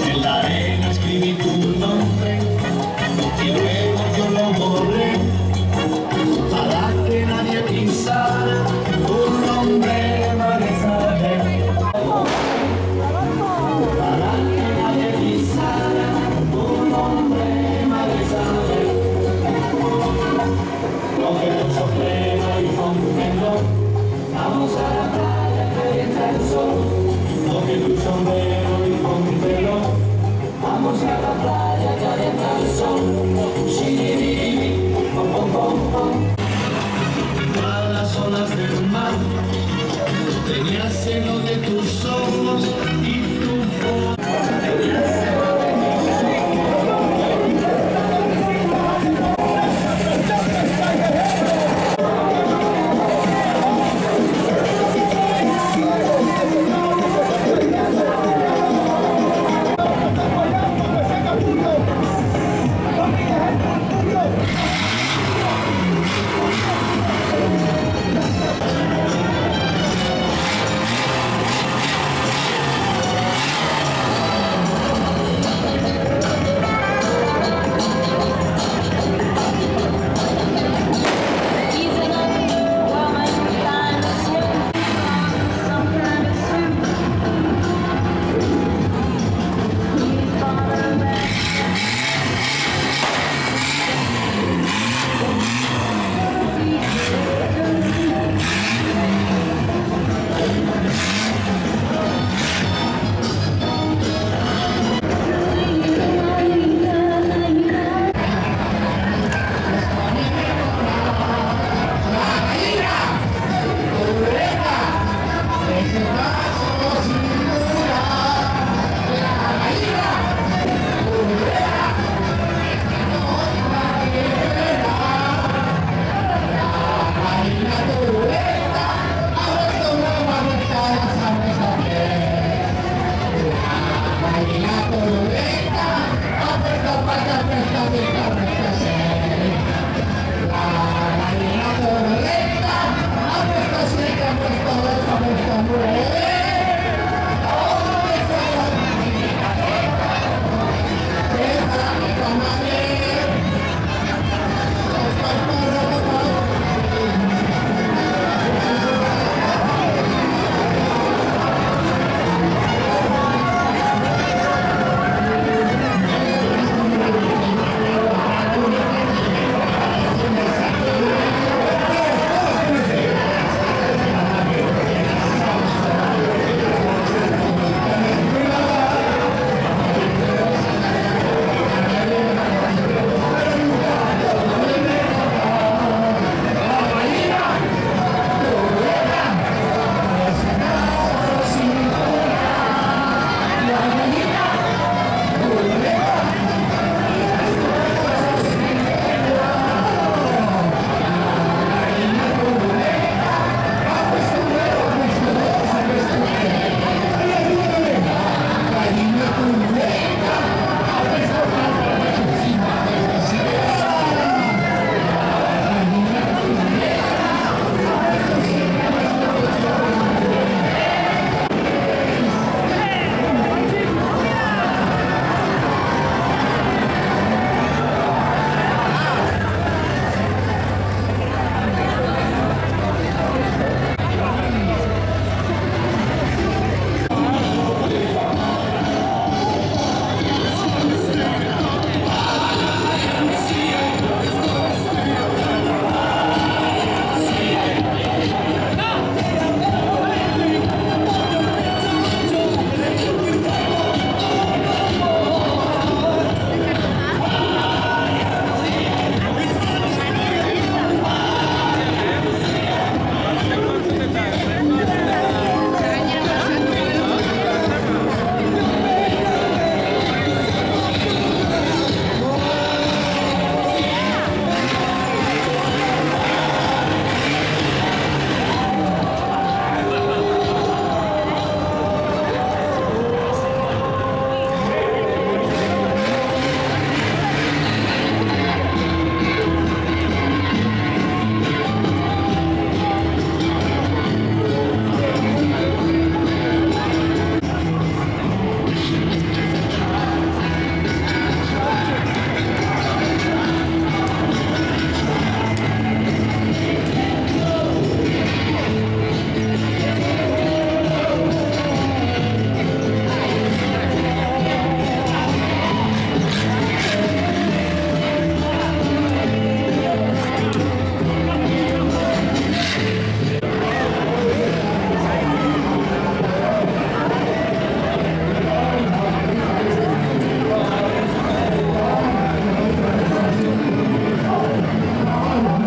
En la arena escribí tu nombre y luego yo lo borré para que nadie pisara tu nombre, Marisabel. Para que nadie pisara tu nombre, Marisabel. Coge tu sombrero y póntelo, vamos a la playa que entra el sol. Coge tu sombrero y póntelo, vamos a la playa que entra el sol. Shiribiri, pom pom pom pom. A las olas del mar tenía celo de tus ojos y tu voz. Tenía celo de tus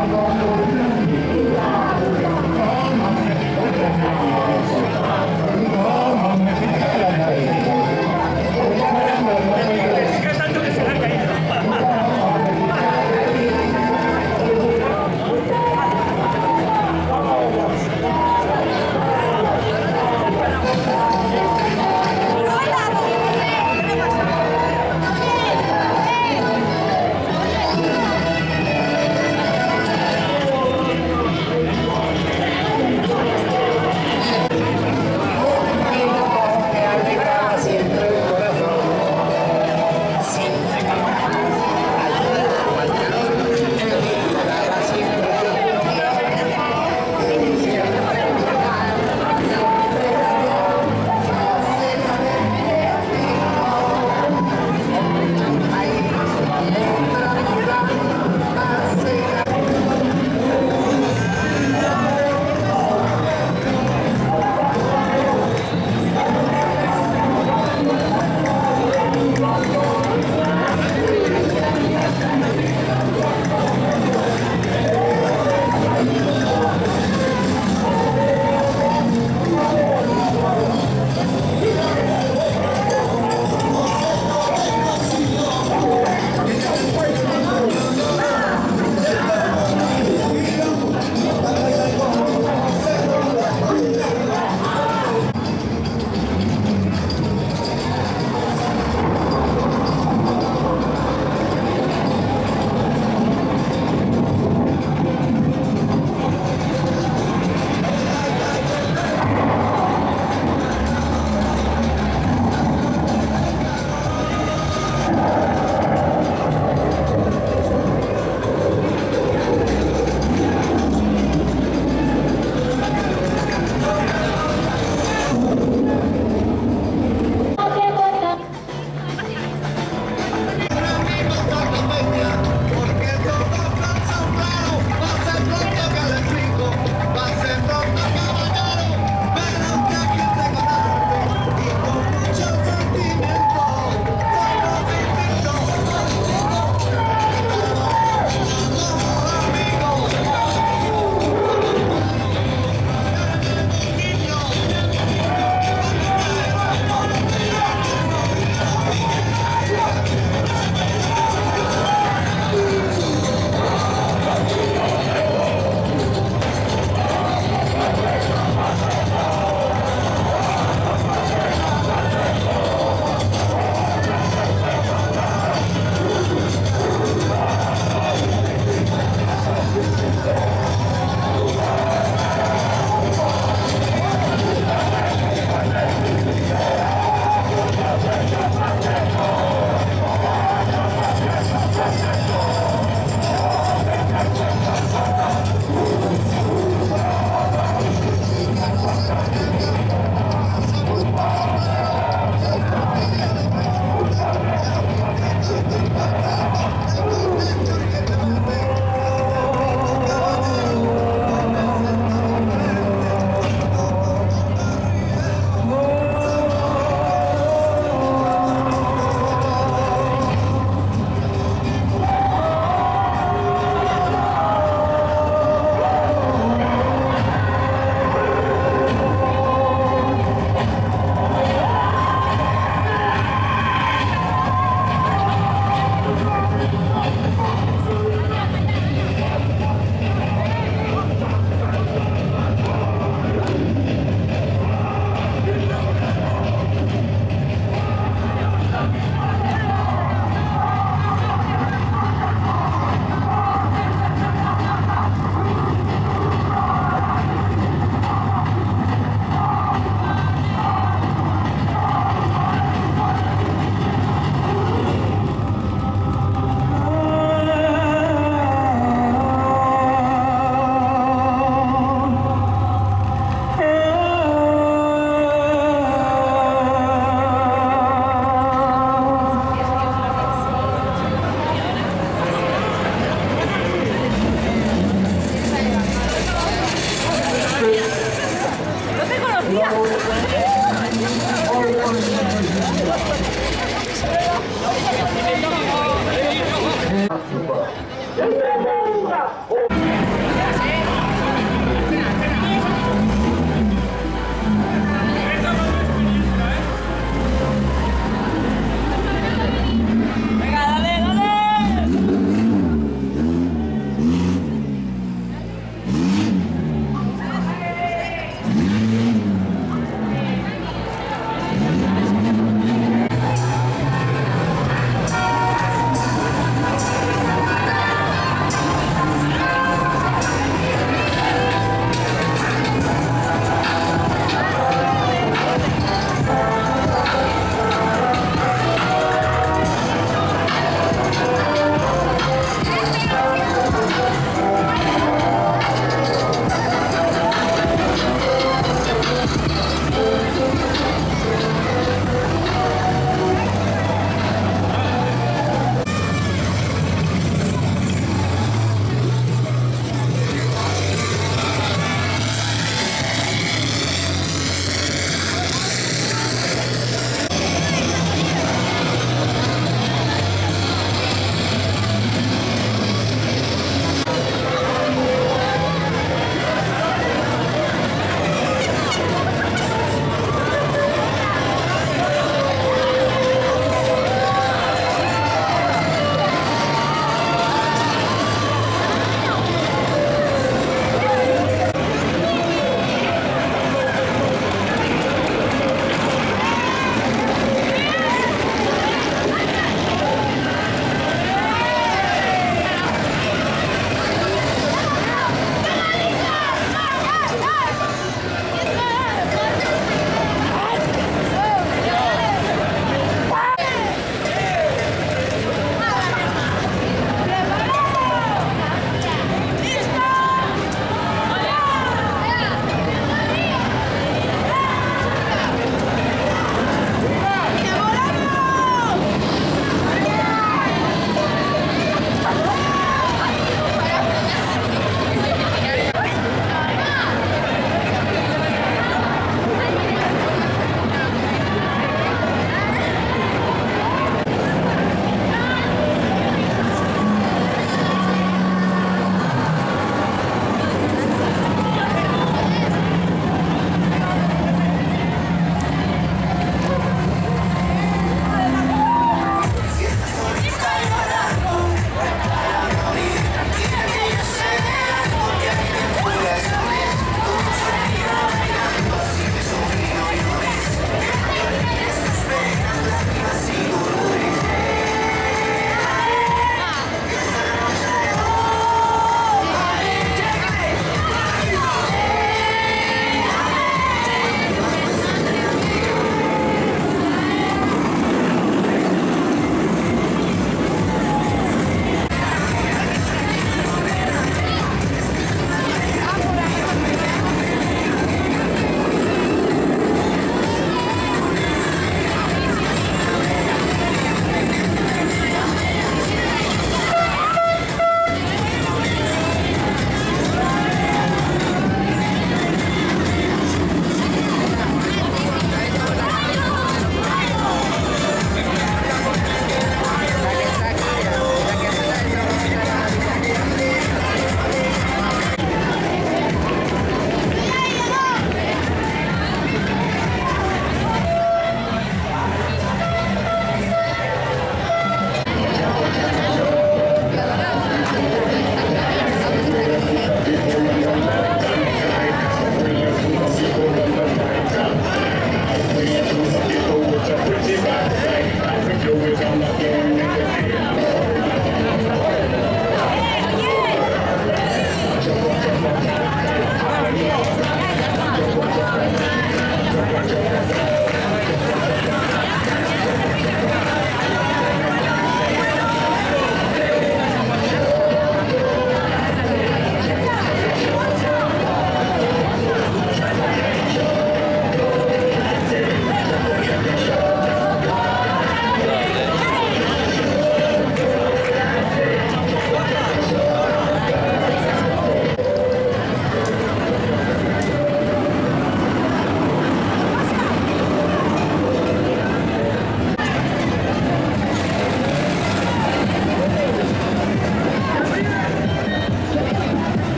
Super.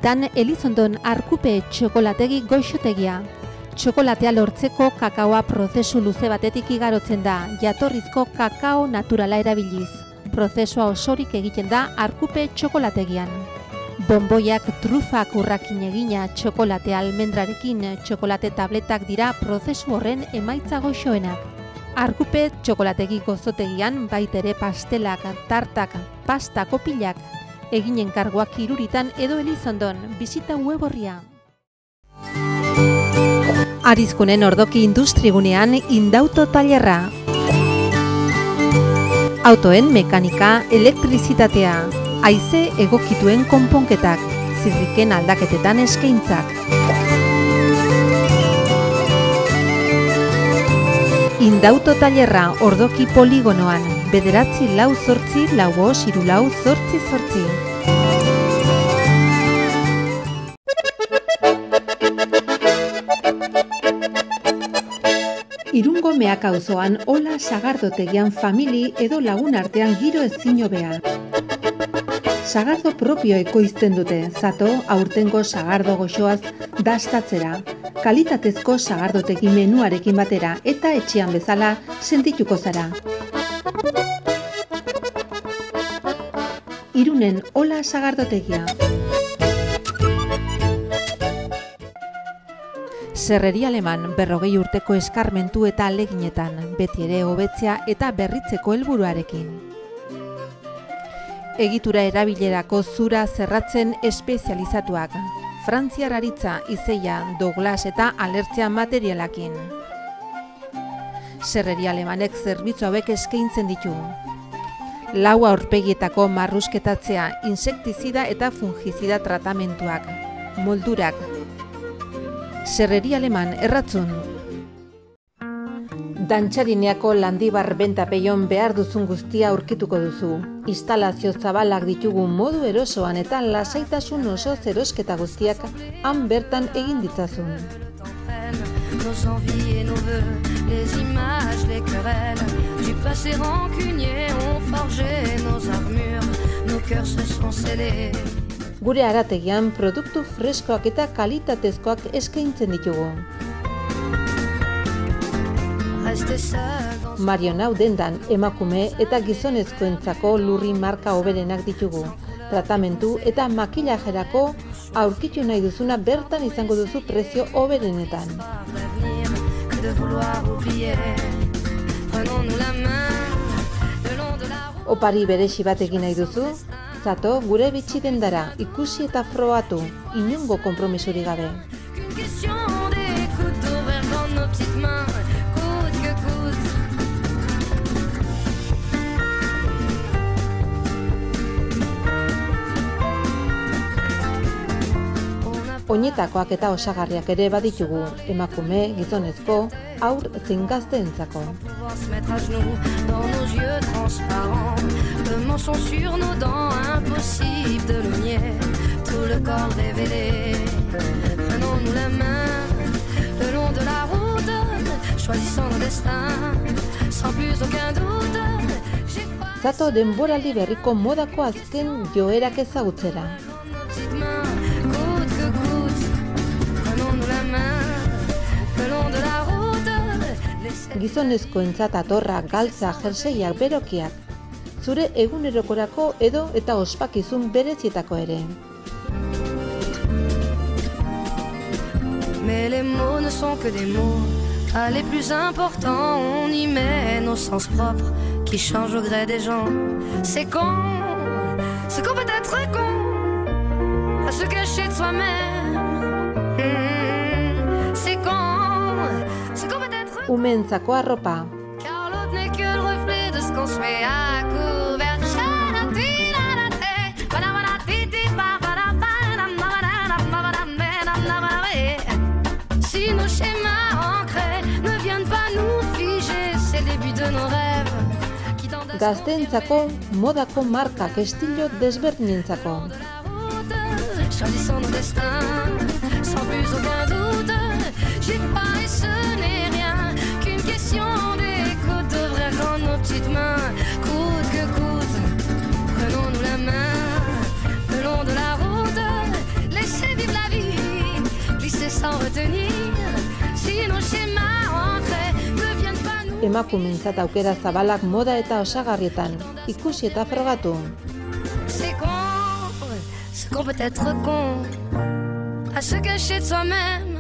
Iruritan Elizondon Arkupe txokolategi goixotegia. Txokolatea lortzeko kakaoa prozesu luze batetik igarotzen da, jatorrizko kakao naturala erabiliz. Prozesua osorik egiten da Arkupe txokolategian. Bonboiak, trufak, urrakin egina, txokolate almendrarekin, txokolate tabletak dira prozesu horren emaitza goxoenak. Arkupe txokolategi gozotegian baitere pastelak, tartak, pasta kopilak, eginen karguak Iruritan edo Elizondon, bizita web orria. Arizkunen Ordoki industrigunean Indauto tailerra. Autoen mekanika, elektrizitatea, haize egokituen konponketak, zirriken aldaketetan eskaintzak. Indauto tailerra Ordoki poligonoan, 9-4-4-4-8. Irungo Meak auzoan Ola sagardotegian famili edo lagun artean giro ezin hobea. Sagardo propio ekoizten dute, zato aurtengo sagardo goxoaz dastatzera, kalitatezko sagardotegi menuarekin batera eta etxean bezala sentituko zara. Irunen Ola sagardotegia. Serreria Aleman 40 urteko eskarmentu eta aleginetan, beti ere hobetzea eta berritzeko helburuarekin. Egitura erabilerako zura zerratzen espezializatuak, Frantziar aritza, izeia, Douglas eta alertzea materialakin. Serreria Alemanek zerbitzu hauek eskaintzen ditu. 4 aurpegietako marrusketatzea, insektizida eta fungizida tratamentuak, moldurak. Serreria Aleman erratzun. Dantxarineako Landibar bentapeion behar duzun guztia aurkituko duzu. Instalazio zabalak ditugu modu erosoan eta lasaitasun oso erosketa guztiak han bertan egin ditzazun. Gure arategian produktu freskoak eta kalitatezkoak eskaintzen ditugu. Marionau dendan emakume eta gizonezkoentzako lurri marka hoberenak ditugu. Tratamentu eta makillajerako aurkitu nahi duzuna bertan izango duzu prezio hoberenetan. Opari beresi bat egin nahi duzu? Zato gure bitxi dendara ikusi eta frogatu, inongo konpromisuri gabe. Oinetakoak eta osagarriak ere baditugu, emakume, gizonezko, haur zein gazteentzako. Zato denboraldi berriko modako azken joerak ezagutzera. Gizonezkoentzat atorra, galtza, jerseiak, berokiak, zure egunerokorako edo eta ospakizun berezietako ere. Mais les mots ne sont que des mots, pas les plus importants, on y met nos sens propres qui changent au gré des gens. C'est con peut être con, à se cacher de soi-même. C'est con peut être con. Umeentzako arropa. Car l'autre n'est que le reflet de ce qu'on se met à couvert. Si nos schémas ancrés ne viennent pas nous figer, c'est le début de nos rêves. Gazteentzako modako markak estilo desberdinentzako. Choisissons nos destins, sans plus aucun doute. J'ai pas et ce n'est rien qu'une question d'écoute. Devrait rendre nos petites mains, coûte que coûte. Prenons-nous la main, le long de la route. Laissez Emakumeentzat aukera zabalak moda eta osagarrietan, ikusi eta frogatu. C'est qu'on peut être con, à se cacher de soi-même.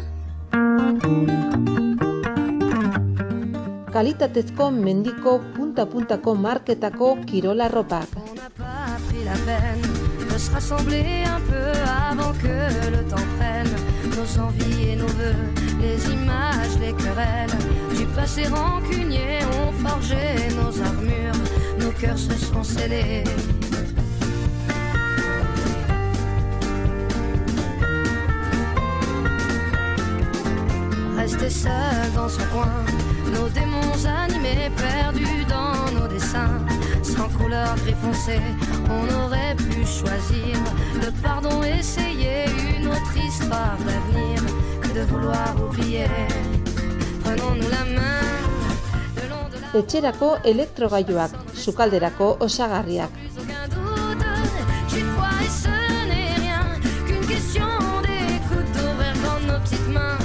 Kalitatezko mendiko punta-puntako marketako kirolarropak. On n'a pas pris la peine de se rassembler un peu avant que le temps prenne nos envies et nos vœux, les images, les querelles du passé rancunier ont forgé nos armures, nos cœurs se sont scellés. Rester seul dans son coin, nos démons animés, perdus dans nos dessins. Sans couleur gris foncé, on aurait pu choisir le pardon, essayer une autre histoire d'avenir que de vouloir oublier. Prenons-nous la main le long de la... Etxerako elektrogailuak, sukalderako osagarriak. Plus aucun doute, j'y crois et ce n'est rien qu'une question d'écoute, d'ouvrir dans nos petites mains,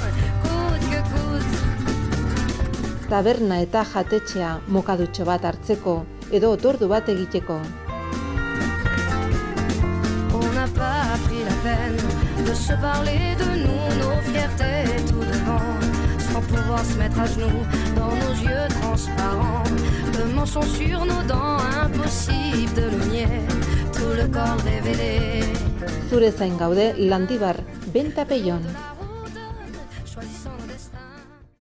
coûte que coûte. Taberna eta jatetxea mokadutxo bat hartzeko edo otordu bat egiteko. On n'a pas pris la peine de se parler de nous, nos fiertés tout devant, sans pouvoir se mettre à genoux dans nos yeux transparents. Le mensonge sur nos dents, impossible de le nier, tout le corps révélé. Zure zain gaude Landibar, Benta Peillon.